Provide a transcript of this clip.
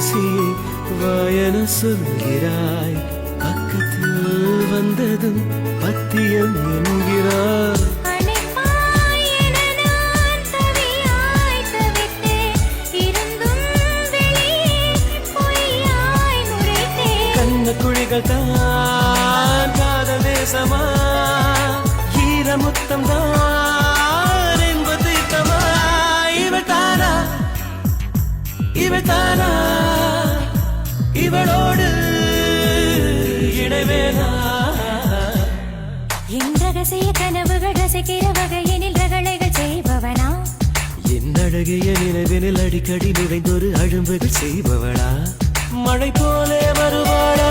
பேசியே வாயன சொல்கிறாய், பக்கத்தில் வந்ததும் பத்தியம் என்கிறாய். கண்ண குழிகள் தான் காதல் தேசமா, ஈரமுத்தம் தான் என்பது தமா. இவள் தானா, இவள் தானா, இவளோடு இடைவேனா? என் ரகசிய கனவுகள் ரசிக்கிற வகையினில் ரகளைகள் செய்பவனா? என் அழகிய நினைவினில் அடிக்கடி நிறைந்தொரு அழும்புகள் செய்பவளா? மழை போலே வருவாளா?